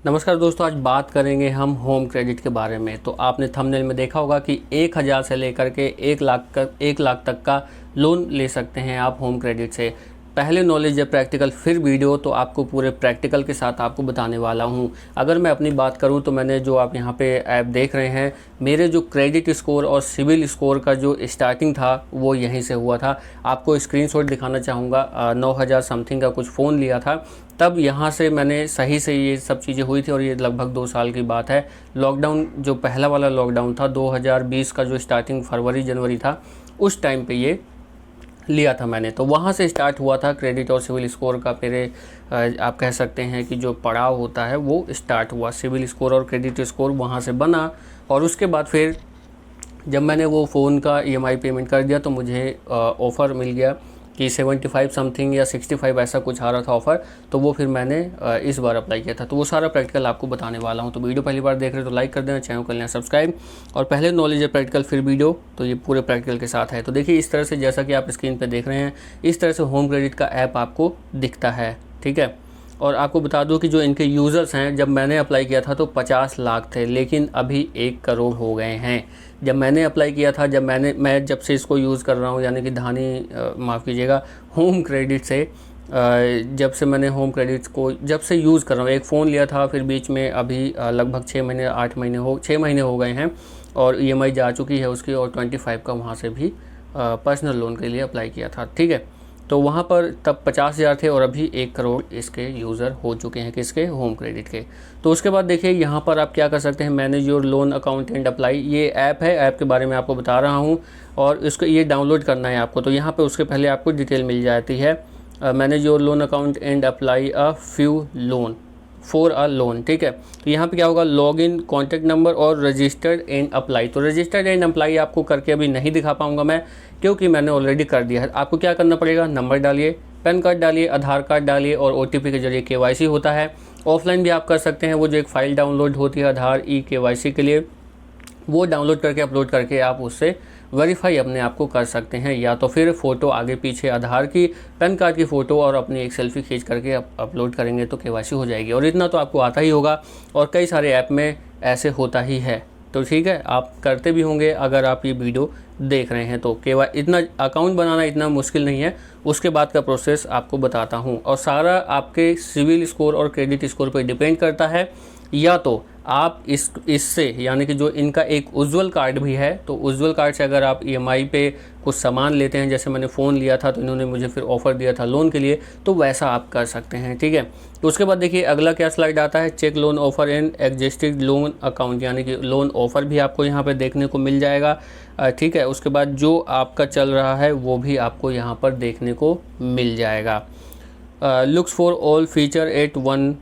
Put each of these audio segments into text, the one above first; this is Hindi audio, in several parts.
नमस्कार दोस्तों, आज बात करेंगे हम होम क्रेडिट के बारे में। तो आपने थंबनेल में देखा होगा कि 1000 से लेकर के 1 लाख तक का लोन ले सकते हैं आप होम क्रेडिट से। पहले नॉलेज है प्रैक्टिकल, फिर वीडियो, तो आपको पूरे प्रैक्टिकल के साथ आपको बताने वाला हूं। अगर मैं अपनी बात करूं तो मैंने जो आप यहां पे ऐप देख रहे हैं, मेरे जो क्रेडिट स्कोर और सिविल स्कोर का जो स्टार्टिंग था वो यहीं से हुआ था। आपको स्क्रीनशॉट दिखाना चाहूँगा। 9000 समथिंग का कुछ फ़ोन लिया था, तब यहाँ से मैंने सही से ये सब चीज़ें हुई थी और ये लगभग 2 साल की बात है। लॉकडाउन जो पहला वाला लॉकडाउन था 2020 का, जो स्टार्टिंग फरवरी जनवरी था, उस टाइम पे ये लिया था मैंने। तो वहाँ से स्टार्ट हुआ था क्रेडिट और सिविल स्कोर का मेरे आप कह सकते हैं कि जो पड़ाव होता है वो स्टार्ट हुआ। सिविल स्कोर और क्रेडिट स्कोर वहाँ से बना और उसके बाद फिर जब मैंने वो फ़ोन का EMI पेमेंट कर दिया तो मुझे ऑफ़र मिल गया कि 75 समथिंग या 65 ऐसा कुछ आ रहा था ऑफ़र। तो वो फिर मैंने इस बार अप्लाई किया था। तो वो सारा प्रैक्टिकल आपको बताने वाला हूँ। तो वीडियो पहली बार देख रहे हो तो लाइक कर देना, चैनल कर लेना सब्सक्राइब। और पहले नॉलेज है प्रैक्टिकल फिर वीडियो, तो ये पूरे प्रैक्टिकल के साथ है। तो देखिए इस तरह से, जैसा कि आप स्क्रीन पर देख रहे हैं, इस तरह से होम क्रेडिट का ऐप आपको दिखता है। ठीक है। और आपको बता दूं कि जो इनके यूज़र्स हैं, जब मैंने अप्लाई किया था तो 50 लाख थे, लेकिन अभी 1 करोड़ हो गए हैं। जब मैंने अप्लाई किया था, मैं जब से इसको यूज़ कर रहा हूं, यानी कि माफ़ कीजिएगा, होम क्रेडिट से, जब से मैंने होम क्रेडिट को जब से यूज़ कर रहा हूँ, एक फ़ोन लिया था, फिर बीच में अभी लगभग 6 महीने हो गए हैं और EMI जा चुकी है उसकी, और 25 का वहाँ से भी पर्सनल लोन के लिए अप्लाई किया था। ठीक है। तो वहाँ पर तब 50,000 थे और अभी 1 करोड़ इसके यूज़र हो चुके हैं, किसके, होम क्रेडिट के। तो उसके बाद देखिए यहाँ पर आप क्या कर सकते हैं, manage your loan account and apply, ये ऐप है, ऐप के बारे में आपको बता रहा हूँ और इसको ये डाउनलोड करना है आपको। तो यहाँ पर उसके पहले आपको डिटेल मिल जाती है, manage your loan account and apply a few loan for a loan. ठीक है। तो यहाँ पे क्या होगा, लॉग इन, कॉन्टैक्ट नंबर और रजिस्टर्ड एंड अप्लाई। तो रजिस्टर्ड एंड अप्लाई आपको करके अभी नहीं दिखा पाऊंगा मैं, क्योंकि मैंने ऑलरेडी कर दिया है। आपको क्या करना पड़ेगा, नंबर डालिए, पैन कार्ड डालिए, आधार कार्ड डालिए और OTP के जरिए KYC होता है। ऑफलाइन भी आप कर सकते हैं, वो जो एक फ़ाइल डाउनलोड होती है आधार KYC के लिए, वो डाउनलोड करके अपलोड करके आप उससे वेरीफाई अपने आप को कर सकते हैं। या तो फिर फ़ोटो आगे पीछे आधार की, पैन कार्ड की फ़ोटो और अपनी एक सेल्फ़ी खींच करके अपलोड करेंगे तो KYC हो जाएगी। और इतना तो आपको आता ही होगा और कई सारे ऐप में ऐसे होता ही है। तो ठीक है, आप करते भी होंगे अगर आप ये वीडियो देख रहे हैं। तो इतना अकाउंट बनाना इतना मुश्किल नहीं है, उसके बाद का प्रोसेस आपको बताता हूँ। और सारा आपके सिविल स्कोर और क्रेडिट स्कोर पर डिपेंड करता है। या तो आप इससे, यानी कि जो इनका एक उज्ज्वल कार्ड भी है, तो उज्ज्वल कार्ड से अगर आप EMI पे कुछ सामान लेते हैं, जैसे मैंने फ़ोन लिया था तो इन्होंने मुझे फिर ऑफ़र दिया था लोन के लिए, तो वैसा आप कर सकते हैं। ठीक है। तो उसके बाद देखिए अगला क्या स्लाइड आता है, check loan offer and existing loan account, यानी कि लोन ऑफ़र भी आपको यहाँ पे देखने को मिल जाएगा। ठीक है। उसके बाद जो आपका चल रहा है वो भी आपको यहाँ पर देखने को मिल जाएगा। Looks for all feature at one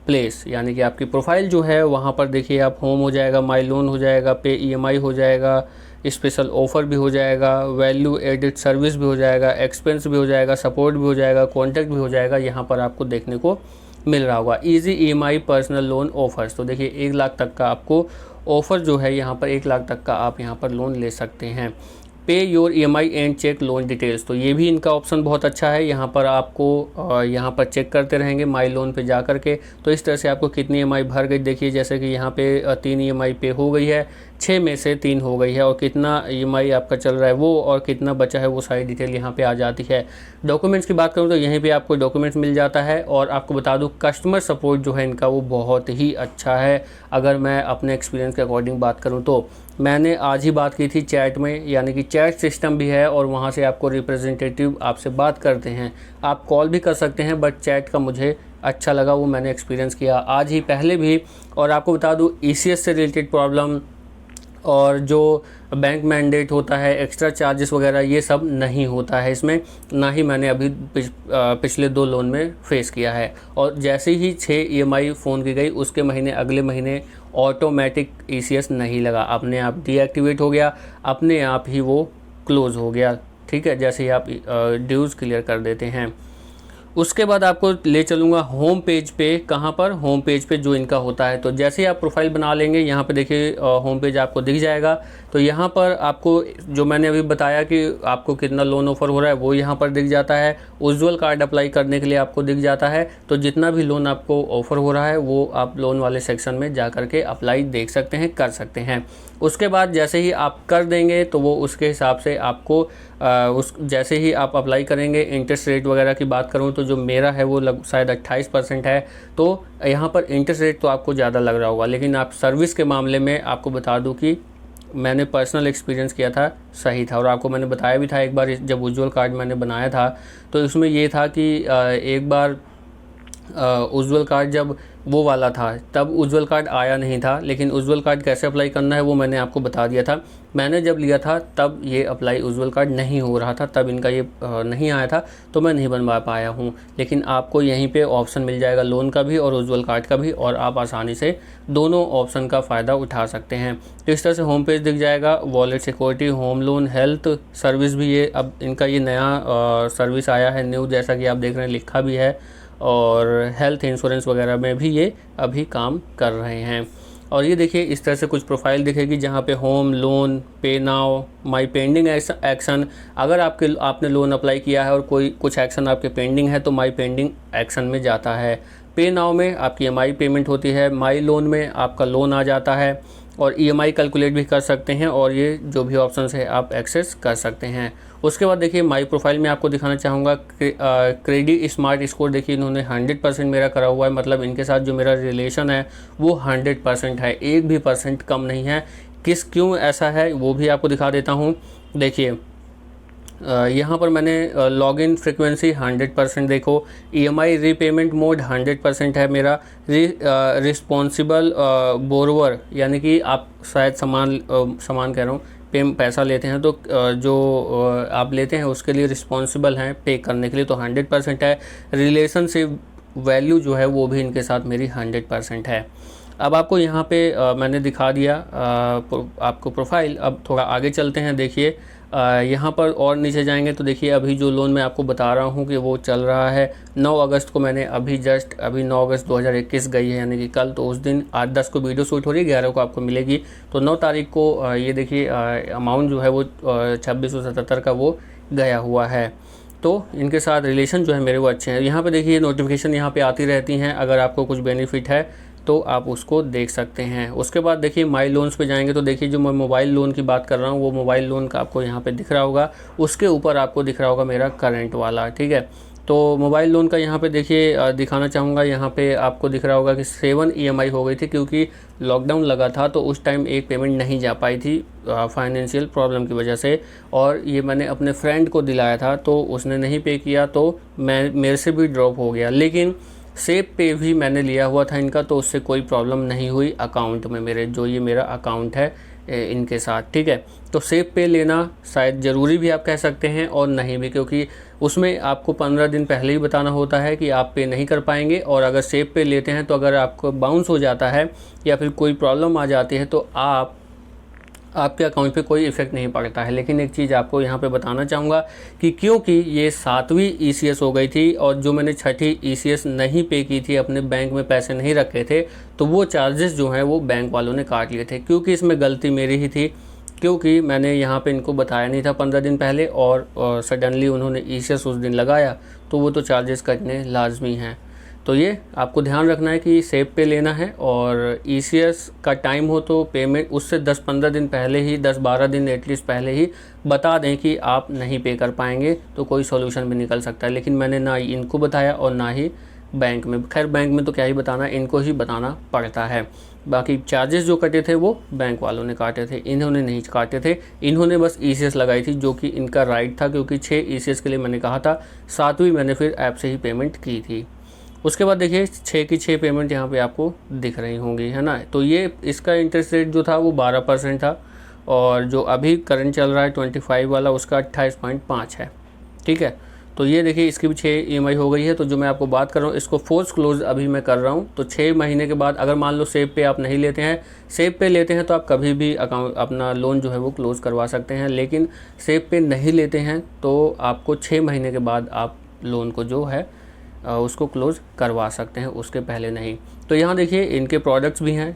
place, यानी कि आपकी प्रोफाइल जो है वहाँ पर देखिए आप होम हो जाएगा, माई लोन हो जाएगा, पे EMI हो जाएगा, स्पेशल ऑफ़र भी हो जाएगा, वैल्यू एडिड सर्विस भी हो जाएगा, एक्सपेंस भी हो जाएगा, सपोर्ट भी हो जाएगा, कॉन्टैक्ट भी हो जाएगा, यहाँ पर आपको देखने को मिल रहा होगा। Easy EMI personal loan offers, तो देखिए 1 लाख तक का आपको ऑफ़र जो है यहाँ पर, 1 लाख तक का आप यहाँ पर लोन ले सकते हैं। Pay your EMI and check loan details, तो ये भी इनका ऑप्शन बहुत अच्छा है। यहाँ पर आपको यहाँ पर चेक करते रहेंगे माई लोन पे जा कर के, तो इस तरह से आपको कितनी EMI भर गई देखिए, जैसे कि यहाँ पे 3 EMI पे हो गई है, 6 में से 3 हो गई है, और कितना EMI आपका चल रहा है वो, और कितना बचा है वो सारी डिटेल यहाँ पे आ जाती है। डॉक्यूमेंट्स की बात करूँ तो यहीं पे आपको डॉक्यूमेंट्स मिल जाता है। और आपको बता दूँ कस्टमर सपोर्ट जो है इनका वो बहुत ही अच्छा है। अगर मैं अपने एक्सपीरियंस के अकॉर्डिंग बात करूँ तो मैंने आज ही बात की थी चैट में, यानी कि चैट सिस्टम भी है और वहाँ से आपको रिप्रेजेंटेटिव आपसे बात करते हैं। आप कॉल भी कर सकते हैं, बट चैट का मुझे अच्छा लगा, वो मैंने एक्सपीरियंस किया आज ही पहले भी। और आपको बता दूँ ECS से रिलेटेड प्रॉब्लम और जो बैंक मैंडेट होता है, एक्स्ट्रा चार्जेस वगैरह, ये सब नहीं होता है इसमें, ना ही मैंने अभी पिछले 2 लोन में फ़ेस किया है। और जैसे ही 6 EMI फ़ोन की गई, उसके महीने अगले महीने ऑटोमेटिक ECS नहीं लगा, अपने आप डीएक्टिवेट हो गया, अपने आप ही वो क्लोज़ हो गया। ठीक है, जैसे ही आप ड्यूज़ क्लियर कर देते हैं। उसके बाद आपको ले चलूँगा होम पेज पे। कहाँ पर? होम पेज पे जो इनका होता है। तो जैसे ही आप प्रोफाइल बना लेंगे, यहाँ पे देखिए होम पेज आपको दिख जाएगा। तो यहाँ पर आपको जो मैंने अभी बताया कि आपको कितना लोन ऑफर हो रहा है वो यहाँ पर दिख जाता है। उज्ज्वल कार्ड अप्लाई करने के लिए आपको दिख जाता है। तो जितना भी लोन आपको ऑफर हो रहा है वो आप लोन वाले सेक्शन में जा कर के अप्लाई देख सकते हैं, कर सकते हैं। उसके बाद जैसे ही आप कर देंगे तो वो उसके हिसाब से आपको उस जैसे ही आप अप्लाई करेंगे, इंटरेस्ट रेट वगैरह की बात करूँ तो जो मेरा है वो शायद 28% है। तो यहाँ पर इंटरेस्ट रेट तो आपको ज़्यादा लग रहा होगा, लेकिन आप सर्विस के मामले में आपको बता दूँ कि मैंने पर्सनल एक्सपीरियंस किया था, सही था। और आपको मैंने बताया भी था एक बार जब उज्ज्वल कार्ड मैंने बनाया था तो इसमें ये था कि एक बार उज्ज्वल कार्ड जब वो वाला था तब उज्ज्वल कार्ड आया नहीं था, लेकिन उज्ज्वल कार्ड कैसे अप्लाई करना है वो मैंने आपको बता दिया था। मैंने जब लिया था तब ये अप्लाई उज्ज्वल कार्ड नहीं हो रहा था, तब इनका ये नहीं आया था, तो मैं नहीं बनवा पाया हूँ। लेकिन आपको यहीं पे ऑप्शन मिल जाएगा लोन का भी और उज्ज्वल कार्ड का भी, और आप आसानी से दोनों ऑप्शन का फ़ायदा उठा सकते हैं। तो इस तरह से होम पेज दिख जाएगा। Wallet security, home loan, health service भी ये अब इनका ये नया सर्विस आया है न्यू, जैसा कि आप देख रहे हैं लिखा भी है। और हेल्थ इंश्योरेंस वगैरह में भी ये अभी काम कर रहे हैं। और ये देखिए इस तरह से कुछ प्रोफाइल दिखेगी जहाँ पे होम लोन, पे नाउ, माई पेंडिंग एक्शन। अगर आपने लोन अप्लाई किया है और कोई कुछ एक्शन आपके पेंडिंग है तो माई पेंडिंग एक्शन में जाता है। पे नाउ में आपकी EMI पेमेंट होती है। माई लोन में आपका लोन आ जाता है और EMI कैलकुलेट भी कर सकते हैं, और ये जो भी ऑप्शंस है आप एक्सेस कर सकते हैं। उसके बाद देखिए माई प्रोफाइल में आपको दिखाना चाहूँगा क्रेडिट स्मार्ट स्कोर। देखिए इन्होंने 100% मेरा करा हुआ है, मतलब इनके साथ जो मेरा रिलेशन है वो 100% है, एक भी % कम नहीं है। क्यों ऐसा है वो भी आपको दिखा देता हूँ। देखिए यहाँ पर मैंने लॉगिन फ्रिक्वेंसी 100% देखो, EMI रीपेमेंट मोड 100% है मेरा। रिस्पॉन्सिबल बोरोवर, यानी कि आप शायद सामान कह रहा हूँ, पैसा लेते हैं तो जो आप लेते हैं उसके लिए रिस्पॉन्सिबल हैं पे करने के लिए, तो 100% है। रिलेशनशिप वैल्यू जो है वो भी इनके साथ मेरी 100% है। अब आपको यहाँ पे मैंने दिखा दिया आपको प्रोफाइल। अब थोड़ा आगे चलते हैं। देखिए यहाँ पर और नीचे जाएंगे तो देखिए अभी जो लोन मैं आपको बता रहा हूँ कि वो चल रहा है। 9 अगस्त को मैंने अभी 9 अगस्त 2021 गई है, यानी कि कल, तो उस दिन 8-10 को वीडियो शूट हो रही है, 11 को आपको मिलेगी। तो 9 तारीख को ये देखिए अमाउंट जो है वो 2677 का वो गया हुआ है। तो इनके साथ रिलेशन जो है मेरे वो अच्छे हैं। यहाँ पे देखिए नोटिफिकेशन यहाँ पे आती रहती हैं, अगर आपको कुछ बेनिफिट है तो आप उसको देख सकते हैं। उसके बाद देखिए माई लोन्स पे जाएंगे तो देखिए जो मैं मोबाइल लोन की बात कर रहा हूँ वो मोबाइल लोन का आपको यहाँ पे दिख रहा होगा, उसके ऊपर आपको दिख रहा होगा मेरा करंट वाला, ठीक है। तो मोबाइल लोन का यहाँ पे देखिए दिखाना चाहूँगा, यहाँ पे आपको दिख रहा होगा कि 7 EMI हो गई थी, क्योंकि लॉकडाउन लगा था तो उस टाइम एक पेमेंट नहीं जा पाई थी फाइनेंशियल प्रॉब्लम की वजह से, और ये मैंने अपने फ्रेंड को दिलाया था तो उसने नहीं पे किया तो मेरे से भी ड्रॉप हो गया। लेकिन सेव पे भी मैंने लिया हुआ था इनका, तो उससे कोई प्रॉब्लम नहीं हुई अकाउंट में मेरे, जो ये मेरा अकाउंट है इनके साथ, ठीक है। तो सेव पे लेना शायद ज़रूरी भी आप कह सकते हैं और नहीं भी, क्योंकि उसमें आपको 15 दिन पहले ही बताना होता है कि आप पे नहीं कर पाएंगे। और अगर सेव पे लेते हैं तो अगर आपको बाउंस हो जाता है या फिर कोई प्रॉब्लम आ जाती है तो आपके अकाउंट पे कोई इफेक्ट नहीं पड़ता है। लेकिन एक चीज़ आपको यहाँ पे बताना चाहूँगा कि क्योंकि ये 7वीं ECS हो गई थी और जो मैंने 6ठी ECS नहीं पे की थी, अपने बैंक में पैसे नहीं रखे थे, तो वो चार्जेस जो हैं वो बैंक वालों ने काट लिए थे। क्योंकि इसमें गलती मेरी ही थी, क्योंकि मैंने यहाँ पे इनको बताया नहीं था 15 दिन पहले, और सडनली उन्होंने ECS उस दिन लगाया, तो वो तो चार्जेस कटने लाजमी हैं। तो ये आपको ध्यान रखना है कि सेव पे लेना है, और ECS का टाइम हो तो पेमेंट उससे 10-15 दिन पहले ही, 10-12 दिन एटलीस्ट पहले ही बता दें कि आप नहीं पे कर पाएंगे, तो कोई सॉल्यूशन भी निकल सकता है। लेकिन मैंने ना इनको बताया और ना ही बैंक में, खैर बैंक में तो क्या ही बताना, इनको ही बताना पड़ता है। बाकी चार्जेस जो कटे थे वो बैंक वालों ने काटे थे, इन्होंने नहीं काटे थे। इन्होंने बस ECS लगाई थी, जो कि इनका राइट था, क्योंकि 6 ECS के लिए मैंने कहा था, 7वीं मैंने फिर ऐप से ही पेमेंट की थी। उसके बाद देखिए 6 की 6 पेमेंट यहाँ पे आपको दिख रही होंगी, है ना। तो ये इसका इंटरेस्ट रेट जो था वो 12% था, और जो अभी करंट चल रहा है 25 वाला उसका 28.5 है, ठीक है। तो ये देखिए इसकी भी 6 EMI हो गई है। तो जो मैं आपको बात कर रहा हूँ इसको फोर्स क्लोज अभी मैं कर रहा हूँ। तो 6 महीने के बाद अगर मान लो सेव पे आप नहीं लेते हैं, सेव पे लेते हैं तो आप कभी भी अकाउंट अपना लोन जो है वो क्लोज़ करवा सकते हैं। लेकिन सेव पे नहीं लेते हैं तो आपको 6 महीने के बाद आप लोन को जो है उसको क्लोज़ करवा सकते हैं, उसके पहले नहीं। तो यहाँ देखिए इनके प्रोडक्ट्स भी हैं,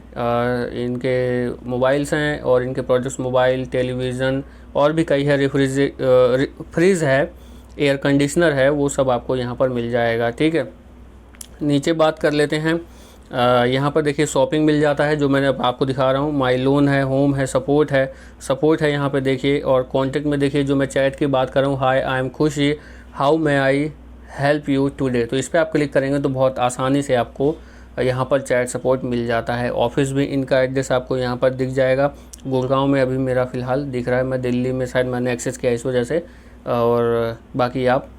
इनके मोबाइल्स हैं और इनके प्रोडक्ट्स मोबाइल, टेलीविज़न और भी कई है, फ्रिज है, एयर कंडीशनर है, वो सब आपको यहाँ पर मिल जाएगा। ठीक है, नीचे बात कर लेते हैं। यहाँ पर देखिए शॉपिंग मिल जाता है, जो मैंने आपको दिखा रहा हूँ। माई लोन है, होम है, सपोर्ट है यहाँ पे देखिए। और कॉन्टेक्ट में देखिए जो मैं चैट की बात कर रहा हूँ, हाय आई एम खुशी, how may I help you today. तो इस पर आप क्लिक करेंगे तो बहुत आसानी से आपको यहाँ पर चैट सपोर्ट मिल जाता है। ऑफिस भी इनका एड्रेस आपको यहाँ पर दिख जाएगा। गुड़गांव में अभी मेरा फ़िलहाल दिख रहा है, मैं दिल्ली में शायद मैंने एक्सेस किया इस वजह से। और बाकी आप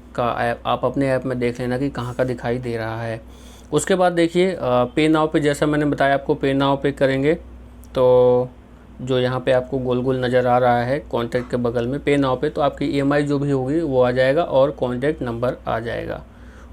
अपने ऐप में देख लेना कि कहाँ का दिखाई दे रहा है। उसके बाद देखिए पे नाउ पे, जैसा मैंने बताया आपको, पे नाउ पे करेंगे तो जो यहाँ पे आपको गोल गोल नज़र आ रहा है कॉन्टैक्ट के बगल में, पे नाउ पे, तो आपकी EMI जो भी होगी वो आ जाएगा और कॉन्टैक्ट नंबर आ जाएगा।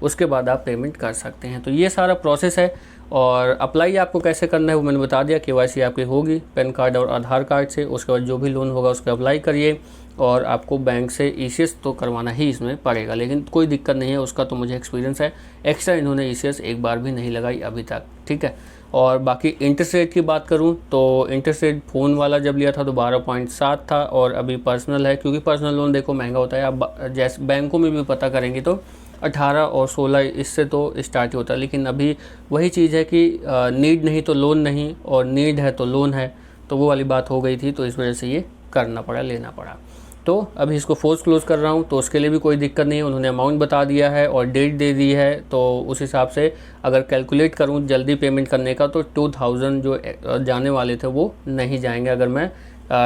उसके बाद आप पेमेंट कर सकते हैं। तो ये सारा प्रोसेस है। और अप्लाई आपको कैसे करना है वो मैंने बता दिया। KYC आपकी होगी पैन कार्ड और आधार कार्ड से। उसके बाद जो भी लोन होगा उसका अप्लाई करिए और आपको बैंक से ECS तो करवाना ही इसमें पड़ेगा, लेकिन कोई दिक्कत नहीं है, उसका तो मुझे एक्सपीरियंस है। एक्स्ट्रा इन्होंने ECS एक बार भी नहीं लगाई अभी तक। ठीक है, और बाकी इंटरेस्ट रेट की बात करूं तो इंटरेस्ट रेट फ़ोन वाला जब लिया था तो 12.7 था, और अभी पर्सनल है, क्योंकि पर्सनल लोन देखो महंगा होता है। आप जैसे बैंकों में भी पता करेंगे तो 18 और 16 इससे तो स्टार्ट होता है। लेकिन अभी वही चीज़ है कि नीड नहीं तो लोन नहीं, और नीड है तो लोन है, तो वो वाली बात हो गई थी, तो इस वजह से ये करना पड़ा, लेना पड़ा। तो अभी इसको फोर्स क्लोज कर रहा हूँ, तो उसके लिए भी कोई दिक्कत नहीं है। उन्होंने अमाउंट बता दिया है और डेट दे दी है, तो उस हिसाब से अगर कैलकुलेट करूँ जल्दी पेमेंट करने का तो 2000 जो जाने वाले थे वो नहीं जाएंगे, अगर मैं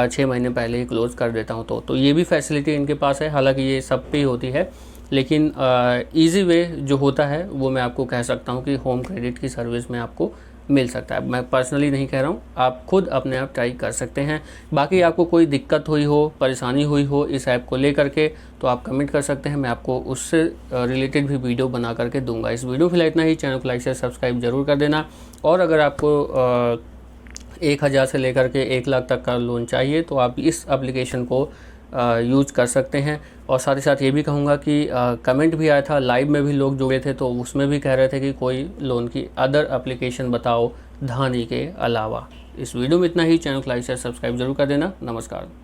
6 महीने पहले ही क्लोज़ कर देता हूँ तो ये भी फैसिलिटी इनके पास है। हालांकि ये सब पे ही होती है, लेकिन ईजी वे जो होता है वो मैं आपको कह सकता हूँ कि होम क्रेडिट की सर्विस में आपको मिल सकता है। मैं पर्सनली नहीं कह रहा हूँ, आप खुद अपने आप ट्राई कर सकते हैं। बाकी आपको कोई दिक्कत हुई हो, परेशानी हुई हो इस ऐप को लेकर के, तो आप कमेंट कर सकते हैं, मैं आपको उससे रिलेटेड भी वीडियो बना करके दूंगा। इस वीडियो फिलहाल इतना ही। चैनल को लाइक शेयर सब्सक्राइब जरूर कर देना। और अगर आपको 1000 से लेकर के 1 लाख तक का लोन चाहिए तो आप इस एप्लीकेशन को यूज़ कर सकते हैं। और साथ ही साथ ये भी कहूँगा कि कमेंट भी आया था, लाइव में भी लोग जुड़े थे, तो उसमें भी कह रहे थे कि कोई लोन की अदर एप्लीकेशन बताओ धानी के अलावा। इस वीडियो में इतना ही। चैनल को लाइक शेयर सब्सक्राइब जरूर कर देना। नमस्कार।